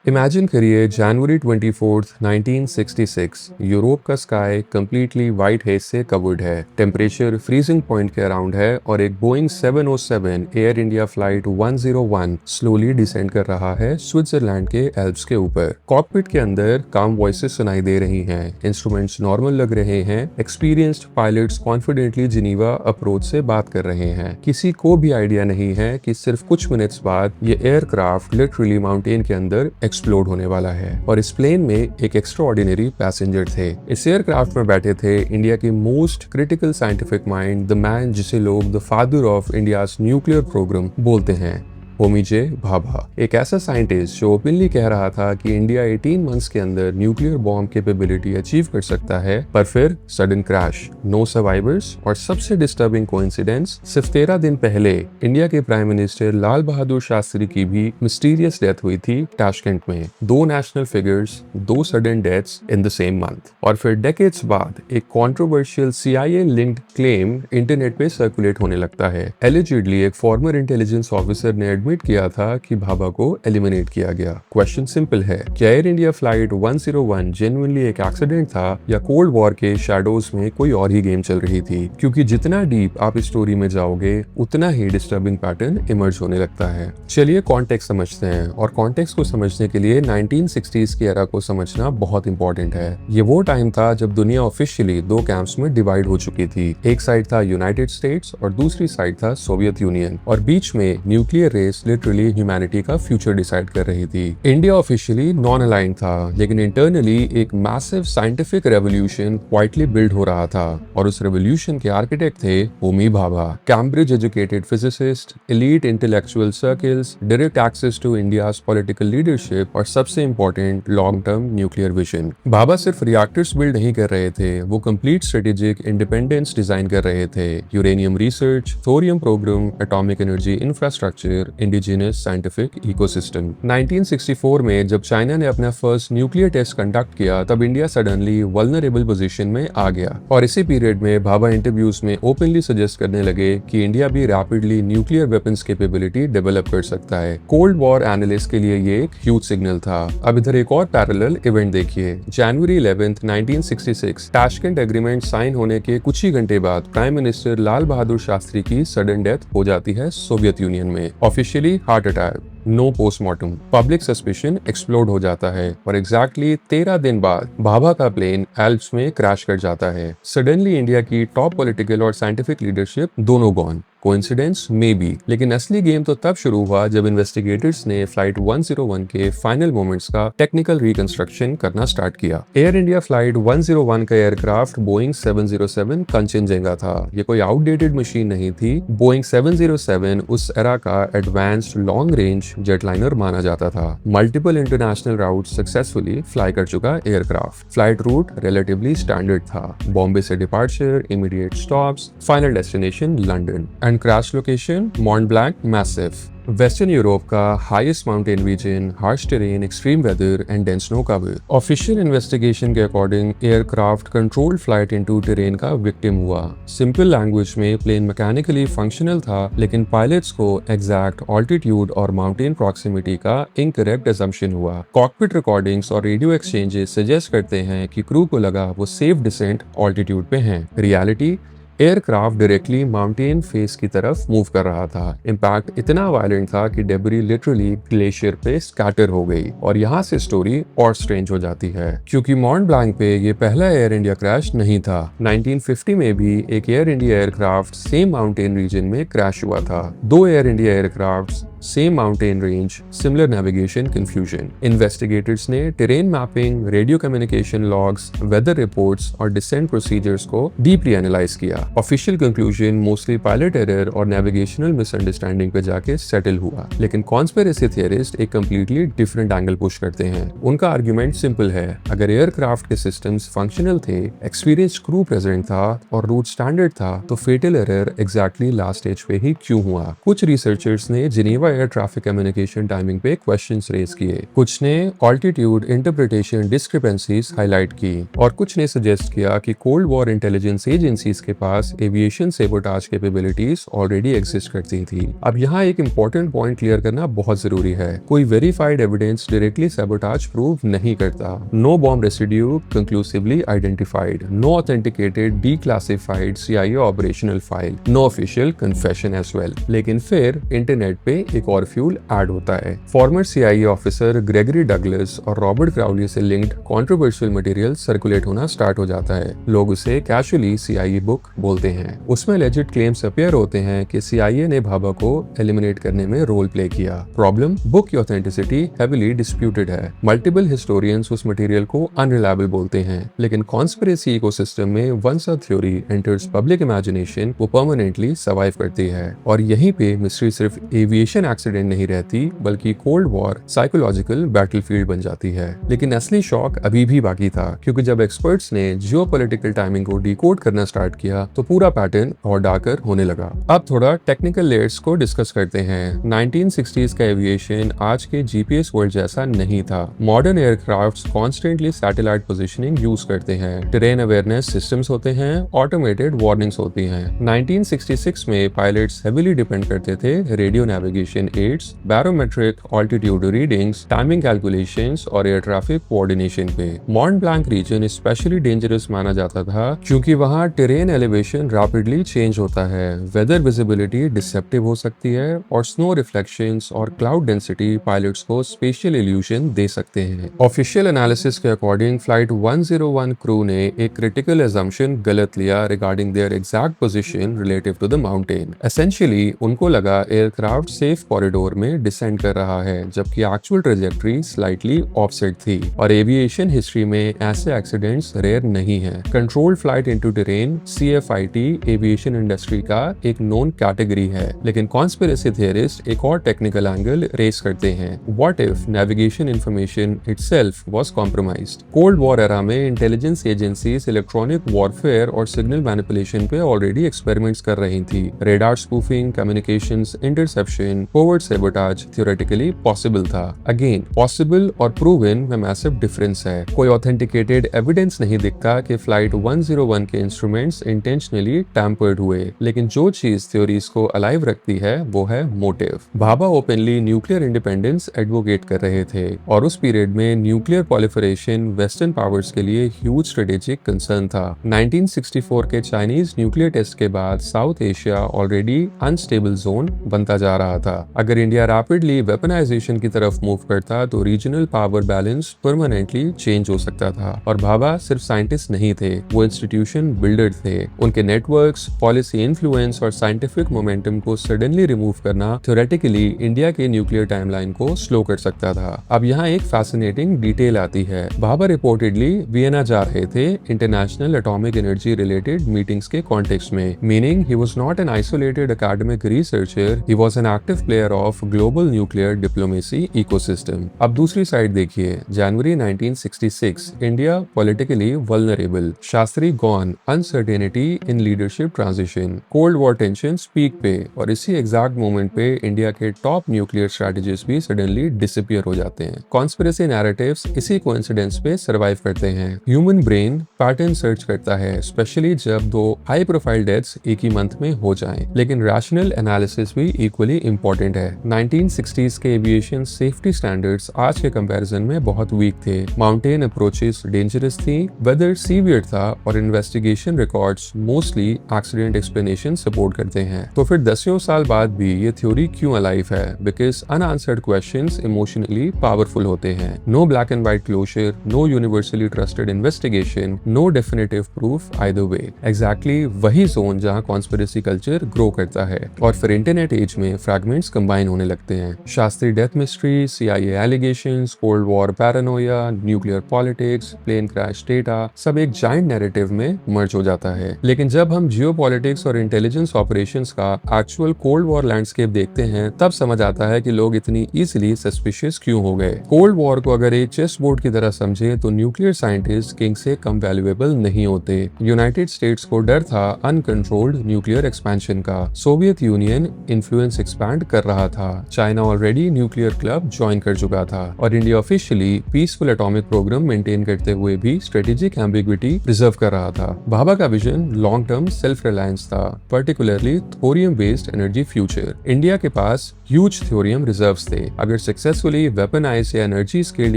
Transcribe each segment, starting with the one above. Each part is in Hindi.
इमेजिन करिए जनवरी 24th 1966 यूरोप का स्काई कंप्लीटली वाइट हेज से कवर्ड है। टेम्परेचर फ्रीजिंग पॉइंट के अराउंड है और एक Boeing 707 air India flight 101 slowly descend कर रहा है स्विट्जरलैंड के एल्प्स के ऊपर। कॉकपिट के अंदर काम वॉइसेस सुनाई दे रही हैं, इंस्ट्रूमेंट्स नॉर्मल लग रहे हैं, experienced pilots confidently Geneva approach से बात कर रहे हैं। किसी को भी आइडिया नहीं है कि सिर्फ कुछ मिनट्स बाद ये एयरक्राफ्ट लिटरली माउंटेन के अंदर एक्सप्लोड होने वाला है। और इस प्लेन में एक एक्स्ट्रा ऑर्डिनरी पैसेंजर थे। इस एयरक्राफ्ट में बैठे थे इंडिया के most critical scientific mind, the man जिसे लोग the father of India's nuclear program बोलते हैं, होमी जे भाभा। एक ऐसा साइंटिस्ट जो ओपनली कह रहा था कि इंडिया 18 मंथ्स के अंदर न्यूक्लियर बॉम्ब कैपेबिलिटी अचीव कर सकता है, पर फिर सडन क्रैश, नो सर्वाइवर्स और सबसे डिस्टर्बिंग कोइंसिडेंस, सिर्फ 13 दिन पहले इंडिया के प्राइम मिनिस्टर लाल बहादुर शास्त्री की भी मिस्टीरियस डेथ हुई थी ताशकंद में। दो नेशनल फिगर्स, दो sudden deaths in the same month. और फिर डेकेड्स बाद एक controversial CIA linked claim internet पे सर्कुलेट होने लगता है। एलिजिडली एक फॉर्मर इंटेलिजेंस ऑफिसर ने एडमिट किया था कि भाभा को एलिमिनेट किया गया। क्वेश्चन सिंपल है, क्या एयर इंडिया फ्लाइट 101 जेन्युइनली एक एक्सीडेंट था या कोल्ड वॉर के शैडोज में कोई और ही गेम चल रही थी? क्योंकि जितना डीप आप इस स्टोरी में जाओगे उतना ही डिस्टर्बिंग पैटर्न इमर्ज होने लगता है। चलिए कॉन्टेक्स्ट समझते हैं, और कॉन्टेक्स्ट को समझने के लिए 1960s की एरा को समझना बहुत इंपॉर्टेंट है। ये वो टाइम था जब दुनिया ऑफिशियली दो कैंप्स में डिवाइड हो चुकी थी। एक साइड था यूनाइटेड स्टेट्स और दूसरी साइड था सोवियत यूनियन, और बीच में न्यूक्लियर रेस लिटरली ह्यूमैनिटी का फ्यूचर डिसाइड कर रही थी। इंडिया ऑफिशियली नॉन अलाइंड था, लेकिन इंटरनली एक massive scientific revolution quietly build हो रहा था, और उस रेवोल्यूशन के आर्किटेक्ट थे Homi Bhabha. Cambridge educated physicist, elite intellectual circles, direct access to India's political leadership और सबसे important long term nuclear vision. Bhabha सिर्फ रिएक्टर्स बिल्ड नहीं कर रहे थे, वो कंप्लीट स्ट्रेटेजिक इंडिपेंडेंस डिजाइन कर रहे थे। Uranium research, thorium program, atomic energy infrastructure, indigenous scientific ecosystem. 1964 में जब चाइना ने अपना फर्स्ट न्यूक्लियर टेस्ट कंडक्ट किया, तब इंडिया सडनली वल्नरेबल पोजीशन में आ गया। और इसी पीरियड में भाभा इंटरव्यूज में ओपनली सजेस्ट करने लगे कि इंडिया भी rapidly nuclear weapons capability develop कर सकता है। कोल्ड वॉर एनालिस्ट के लिए ये एक ह्यूज सिग्नल था। अब इधर एक और पैरेलल इवेंट देखिए। जनवरी 11th 1966 ताशकंद एग्रीमेंट साइन होने के कुछ ही घंटे बाद प्राइम मिनिस्टर लाल बहादुर शास्त्री की सडन डेथ हो जाती है सोवियत यूनियन में। Officially heart attack, no postmortem. Public suspicion explode हो जाता है, और एग्जैक्टली 13 दिन बाद भाभा का प्लेन एल्प्स में क्रैश कर जाता है। सडनली इंडिया की टॉप पॉलिटिकल और साइंटिफिक लीडरशिप दोनों गॉन। कोइंसिडेंस मे बी, लेकिन असली गेम तो तब शुरू हुआ जब इन्वेस्टिगेटर्स ने फ्लाइट 101 के फाइनल मोमेंट्स का टेक्निकल रिकंस्ट्रक्शन करना स्टार्ट किया। एयर इंडिया फ्लाइट 101 का एयरक्राफ्ट बोइंग 707 कंचनजंगा था। ये कोई आउटडेटेड मशीन नहीं थी। बोइंग 707 उस एरा का एडवांस्ड लॉन्ग रेंज जेटलाइनर माना जाता था। Multiple international route successfully fly कर चुका aircraft. Flight route relatively standard था, बॉम्बे से departure, immediate stops, final destination London, and crash location Mont Blanc massif. Western Europe का highest mountain region, harsh terrain, extreme weather and dense snow cover. Official investigation के according aircraft controlled flight into terrain का विक्टिम हुआ। सिंपल लैंग्वेज में प्लेन मैकेनिकली फंक्शनल था, लेकिन पायलट्स को एग्जैक्ट ऑल्टीट्यूड और माउंटेन प्रॉक्सिमिटी का इनकरेक्ट असम्पशन हुआ। कॉकपिट रिकॉर्डिंग्स और रेडियो एक्सचेंजेस सजेस्ट करते हैं कि क्रू को लगा वो सेफ डिसेंट ऑल्टीट्यूड पे हैं। Reality, aircraft directly mountain face की तरफ मूव कर रहा था। इम्पैक्ट इतना वायलेंट था कि डेब्री लिटरली ग्लेशियर पे स्कैटर हो गई। और यहाँ से स्टोरी और स्ट्रेंज हो जाती है, क्योंकि मॉन्ट ब्लैंक पे ये पहला एयर इंडिया क्रैश नहीं था। 1950 में भी एक Air India aircraft same mountain region में क्रैश हुआ था। दो Air India aircraft, same mountain range, similar navigation confusion. Investigators ने terrain mapping, radio communication logs, weather reports और डिसेंट प्रोसीजर्स को डीपली एनालाइज किया। Official conclusion mostly pilot error और नेविगेशनल मिसअंडरस्टैंडिंग पे जाके सेटल हुआ। लेकिन कॉन्स्पिरेसी थियरिस्ट एक कंप्लीटली डिफरेंट एंगल पुश करते हैं। उनका आर्गुमेंट सिंपल है, अगर एयरक्राफ्ट के सिस्टम्स फंक्शनल थे, एक्सपीरियंस्ड क्रू प्रेजेंट था और रूट स्टैंडर्ड था, तो fatal error exactly last stage पे ही क्यों हुआ? कुछ रिसर्चर्स ने Geneva air traffic communication timing पे क्वेश्चंस रेज किए। कुछ ने ऑल्टीट्यूड इंटरप्रिटेशन डिस्क्रिपेंसीज हाईलाइट की और कुछ ने सजेस्ट किया कि कोल्ड वॉर इंटेलिजेंस एजेंसीज के पास aviation sabotage capabilities already exist करती थी। अब यहाँ एक इंपॉर्टेंट पॉइंट क्लियर करना बहुत जरूरी है। कोई verified evidence directly sabotage prove नहीं करता। No bomb residue conclusively identified, no authenticated declassified CIA operational file, no official confession as well. लेकिन फिर इंटरनेट पे एक और फ्यूल ऐड होता है। Farmer CIA officer Gregory Douglas और रॉबर्ट क्राउली से लिंक्ड कंट्रोवर्शियल मटेरियल सर्कुलेट होना स्टार्ट हो जाता है। लोग उसे कैजुअली CIA बुक बोलते हैं। उसमें लेजिट क्लेम्स अपीयर होते हैं कि CIA ने भाभा को एलिमिनेट करने में रोल प्ले किया। प्रॉब्लम, बुक की ऑथेंटिसिटी हेवीली डिस्प्यूटेड है। मल्टीपल हिस्टोरियंस उस मटेरियल को अनरिलायबल बोलते हैं। लेकिन कॉन्स्पिरेसी इकोसिस्टम में once a theory enters public imagination, वो परमानेंटली सर्वाइव करती है। और यहीं पे मिस्ट्री सिर्फ एविएशन एक्सीडेंट नहीं रहती, बल्कि कोल्ड वॉर साइकोलॉजिकल बैटलफील्ड बन जाती है। लेकिन असली शॉक अभी भी बाकी था, क्योंकि जब एक्सपर्ट्स ने जियोपॉलिटिकल टाइमिंग को डिकोड करना स्टार्ट किया तो पूरा पैटर्न और डार्कर होने लगा। अब थोड़ा टेक्निकल लेयर्स को डिस्कस करते हैं। 1960s का एविएशन आज के GPS वर्ल्ड जैसा नहीं था। Modern aircrafts constantly satellite positioning use करते हैं, टेरेन अवेयरनेस सिस्टम्स होते हैं, ऑटोमेटेड वार्निंग्स होती हैं। 1966 में पायलट्स हेवीली डिपेंड करते थे radio navigation aids, barometric altitude readings, timing calculations और एयर ट्रैफिक कोऑर्डिनेशन पे। Mont Blanc region specially dangerous माना जाता था, क्योंकि वहाँ टेरेन एलिवेशन रैपिडली चेंज होता है, वेदर विजिबिलिटी डिसेप्टिव हो सकती है और स्नो रिफ्लेक्शंस और क्लाउड डेंसिटी पायलट्स को स्पेशल इल्यूशन दे सकते हैं। ऑफिशियल एनालिसिस के अकॉर्डिंग फ्लाइट 101 क्रू ने एक क्रिटिकल असम्पशन गलत लिया regarding their exact position relative to the mountain. Essentially उनको लगा एयरक्राफ्ट सेफ कॉरिडोर में डिसेंड कर रहा है, जबकि एक्चुअल ट्रेजेक्टरी स्लाइटली ऑफसेट थी। और एविएशन हिस्ट्री में ऐसे एक्सीडेंट्स रेयर नहीं है। Controlled flight into terrain CFIT aviation industry का एक नोन कैटेगरी है। लेकिन कॉन्स्पिरेसी थियरिस्ट एक और टेक्निकल एंगल रेस करते हैं। What if navigation information itself was compromised? Cold war era में इंटेलिजेंस एजेंसीज इलेक्ट्रॉनिक वॉरफेयर और सिग्नल मैनिपुलेशन पे ऑलरेडी एक्सपेरिमेंट्स कर रही थी। Radar spoofing, communications, interception, covert sabotage theoretically possible था। अगेन, पॉसिबल और प्रूवन में मैसिव डिफरेंस है। कोई ऑथेंटिकेटेड एविडेंस नहीं दिखता कि फ्लाइट 101 के इंस्ट्रूमेंट्स इंटेंशनली टैम्पर्ड हुए। लेकिन जो चीज थ्योरीज को अलाइव रखती है वो है motive. Bhabha openly nuclear independence advocate कर रहे थे और उस पीरियड में न्यूक्लियर प्रोलिफरेशन वेस्टर्न पावर्स के लिए ह्यूज स्ट्रेटेजिक कंसर्न था। 1964 के चाइनीज न्यूक्लियर टेस्ट के बाद south Asia already unstable zone बनता जा रहा था। अगर इंडिया रैपिडली वेपनाइजेशन की तरफ मूव करता तो regional power balance permanently change हो सकता था। और भाभा सिर्फ साइंटिस्ट नहीं थे, वो इंस्टीट्यूशन बिल्डर थे। उनके नेटवर्क्स, पॉलिसी इन्फ्लुएंस और साइंटिफिक मोमेंटम को सडनली रिमूव करना थ्योरेटिकली इंडिया के न्यूक्लियर टाइमलाइन को स्लो कर सकता था। अब यहाँ एक फैसिनेटिंग डिटेल आती है। भाभा रिपोर्टेडली वियना जा रहे थे international atomic energy related meetings के कॉन्टेक्स्ट में, meaning he was not an isolated academic researcher, he was an active player of global nuclear diplomacy ecosystem. अब दूसरी साइड देखिए, जनवरी 1966, India politically vulnerable, Shastri gone, uncertainty in leadership transition, cold war tension peak पे, और इसी एग्जैक्ट मोमेंट पे इंडिया के टॉप न्यूक्लियर स्ट्रेटेजिस्ट भी सडनली डिसअपीयर हो जाते हैं। कॉन्स्पिरेसी नैरेटिव्स इसी कोइंसिडेंस पे सर्वाइव करते हैं। ह्यूमन ब्रेन पैटर्न सर्च करता है, स्पेशली जब दो हाई प्रोफाइल डेथ्स एक ही मंथ में हो जाएं। लेकिन रैशनल एनालिसिस भी इक्वली इंपॉर्टेंट है। 1960s के एविएशन सेफ्टी स्टैंडर्ड्स आज के कंपैरिजन में बहुत वीक थे। माउंटेन अप्रोचेस डेंजरस थी, वेदर सीवियर था और investigation records mostly accident explanation support करते हैं। तो फिर दसियों साल बाद भी ये थ्योरी क्यों अलाइव है? Because unanswered questions emotionally powerful होते हैं। No black and white closure, no universally trusted investigation, no definitive proof either way. Exactly वही जोन जहां कॉन्स्पिरेसी कल्चर ग्रो करता है। और फिर इंटरनेट एज में फ्रैगमेंट्स कंबाइन होने लगते हैं। Shastri death mystery, CIA allegations, cold war paranoia, nuclear politics, plane crash data, सब एक जाइंट नैरेटिव में मर्ज हो जाता है। लेकिन जब हम जियोपॉलिटिक्स और इंटेलिजेंस ऑपरेशंस का एक्चुअल कोल्ड वॉर लैंडस्केप देखते हैं, तब समझ आता है कि लोग इतनी इजीली सस्पिशियस क्यों हो गए। कोल्ड वॉर को अगर एक चेस बोर्ड की तरह समझे तो न्यूक्लियर साइंटिस्ट किंग से कम वैल्यूएबल नहीं होते। यूनाइटेड स्टेट्स को डर था अनकंट्रोल्ड न्यूक्लियर एक्सपेंशन का। सोवियत यूनियन इन्फ्लुएंस एक्सपैंड कर कर रहा था। China already nuclear club join कर चुका था और India officially peaceful atomic program maintain करते हुए भी स्ट्रेटेजिक एम्बिग्विटी प्रिजर्व कर रहा था। भाभा का vision long term self reliance था, particularly thorium based energy future. India के पास ह्यूज थोरियम रिजर्व्स थे। अगर सक्सेसफुली वेपनाइज या एनर्जी स्केल्ड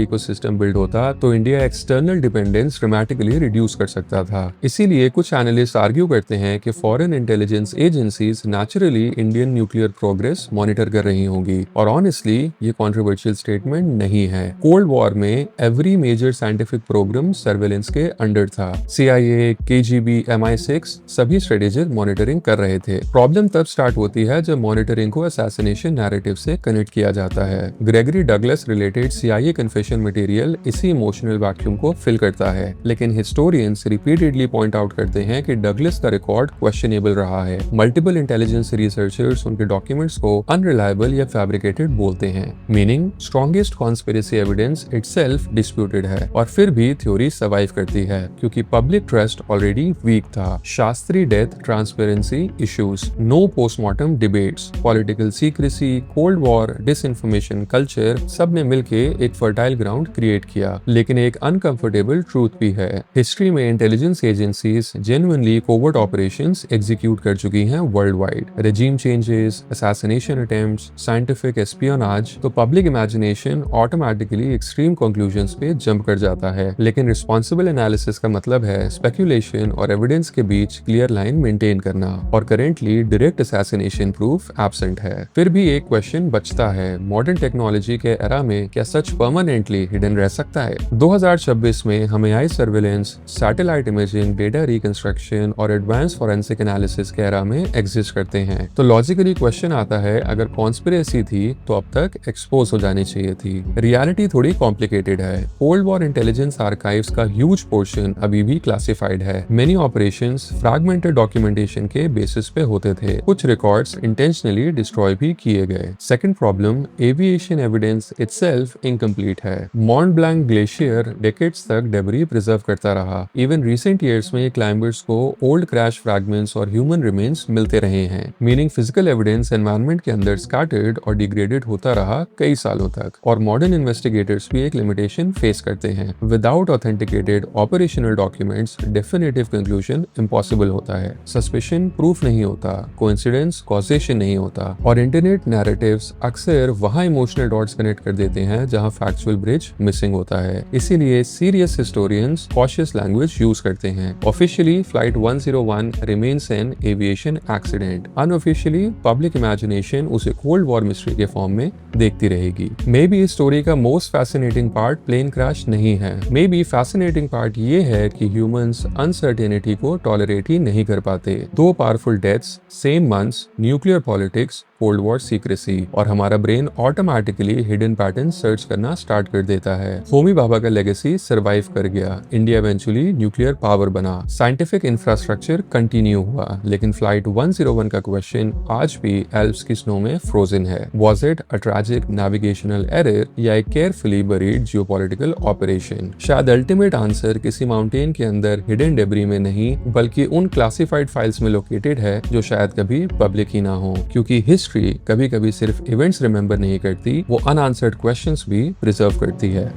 इकोसिस्टम बिल्ड होता तो India external dependence dramatically reduce कर सकता था। इसीलिए कुछ एनालिस्ट आर्ग्यू करते हैं कि foreign intelligence agencies naturally Indian nuclear progress monitor कर रही होंगी। और ऑनेस्टली ये कॉन्ट्रोवर्शियल स्टेटमेंट नहीं है। कोल्ड वॉर में every major scientific program surveillance के अंडर था। CIA, KGB, MI6 सभी स्ट्रेटेजिक मॉनिटरिंग कर रहे थे। प्रॉब्लम तब स्टार्ट होती है जब मॉनिटरिंग को असैसिनेशन नैरेटिव से कनेक्ट किया जाता है। Gregory Douglas related CIA confession material इसी इमोशनल वैक्यूम को फिल करता है, लेकिन हिस्टोरियंस रिपीटेडली पॉइंट आउट करते हैं कि डगलस का रिकॉर्ड क्वेश्चनेबल रहा है। मल्टीपल इंटेलिजेंस रिसर्चर्स उनके डॉक्यूमेंट्स को अनरिलायबल या फैब्रिकेटेड बोलते हैं, meaning strongest conspiracy evidence itself disputed है। और फिर भी थ्योरी सर्वाइव करती है क्योंकि पब्लिक ट्रस्ट ऑलरेडी वीक था। Shastri death, transparency issues, no postmortem debates, political secrecy, cold war, disinformation culture, सब ने मिलके एक फर्टाइल ग्राउंड क्रिएट किया। लेकिन एक अनकंफर्टेबल ट्रूथ भी है, हिस्ट्री में intelligence agencies genuinely covert operations execute कर चुकी हैं world wide. Regime changes, assassination attempts, scientific espionage, तो public imagination automatically extreme conclusions पे जंप कर जाता है। लेकिन रिस्पॉन्सिबल एनालिसिस का मतलब है स्पेक्यूलेशन और एविडेंस के बीच क्लियर लाइन मेंटेन करना, और currently direct assassination proof absent है। फिर भी एक क्वेश्चन बचता है, मॉडर्न टेक्नोलॉजी के एरा में क्या सच परमानेंटली हिडन रह सकता है? 2026 में हमें AI surveillance, satellite imaging, data reconstruction और एडवांस फॉरेंसिक एनालिसिस के एरा में एग्जिस्ट करते हैं। तो लॉजिकली क्वेश्चन आता है, अगर कॉन्स्पिरेसी थी तो अब तक एक्सपोज हो जानी चाहिए थी। रियलिटी थोड़ी कॉम्प्लिकेटेड है। कोल्ड वॉर इंटेलिजेंस आर्काइव्स का ह्यूज पोर्शन अभी भी क्लासिफाइड है। मेनी ऑपरेशंस फ्रैगमेंटेड डॉक्यूमेंटेशन के बेसिस पे होते थे। कुछ रिकॉर्ड्स इंटेंशनली डिस्ट्रॉय भी किए गए। Second problem, aviation evidence itself incomplete है। मॉन्ट ब्लैंक ग्लेशियर डेकेड्स तक डेब्री प्रिजर्व करता रहा। इवन रिसेंट ईयर्स में क्लाइंबर्स को ओल्ड क्रैश फ्रैगमेंट्स और ह्यूमन रिमेन्स मिलते रहे हैं, मीनिंग फिजिकल एविडेंस एनवायरनमेंट के अंदर स्कैटर्ड और डिग्रेडेड होता रहा कई सालों तक। और मॉडर्न इन्वेस्टिगेटर्स भी एक लिमिटेशन फेस करते हैं। Without authenticated operational documents definitive conclusion impossible होता है। सस्पेशन प्रूफ नहीं होता, कोइंसिडेंस कॉजेशन नहीं होता, और इंटरनेट नैरेटिव्स अक्सर वहां इमोशनल डॉट्स कनेक्ट कर देते हैं जहां फैक्चुअल ब्रिज मिसिंग होता है। इसीलिए serious historians cautious language use करते हैं। Officially flight 101 remains an aviation accident, unofficially public imagination उसे कोल्ड वॉर मिस्ट्री के फॉर्म में देखती रहेगी। मे बी इस स्टोरी का most fascinating part plane crash नहीं है। मे बी फैसिनेटिंग पार्ट ये है कि ह्यूमंस अनसर्टेनिटी को टॉलरेट ही नहीं कर पाते। 2 powerful deaths, same months, nuclear politics, cold war secrecy, और हमारा brain automatically hidden pattern search करना स्टार्ट कर देता है। होमी भाभा का लेगेसी सरवाइव कर गया। इंडिया इवेंचुअली न्यूक्लियर पावर बना। साइंटिफिक इंफ्रास्ट्रक्चर कंटिन्यू हुआ, लेकिन फ्लाइट 101 का क्वेश्चन आज भी एल्प्स की स्नो में फ्रोजन है। Was it a tragic navigational error या एक केयरफुली बरीड जियोपॉलिटिकल ऑपरेशन? शायद अल्टीमेट आंसर किसी माउंटेन के अंदर हिडन डेब्री में नहीं, बल्कि उन क्लासिफाइड फाइल्स में लोकेटेड है जो शायद कभी पब्लिक ही ना हो। क्योंकि हिस्ट्री कभी कभी सिर्फ इवेंट्स रिमेंबर नहीं करती, वो अनआंसर्ड क्वेश्चंस भी प्रिजर्व करती है।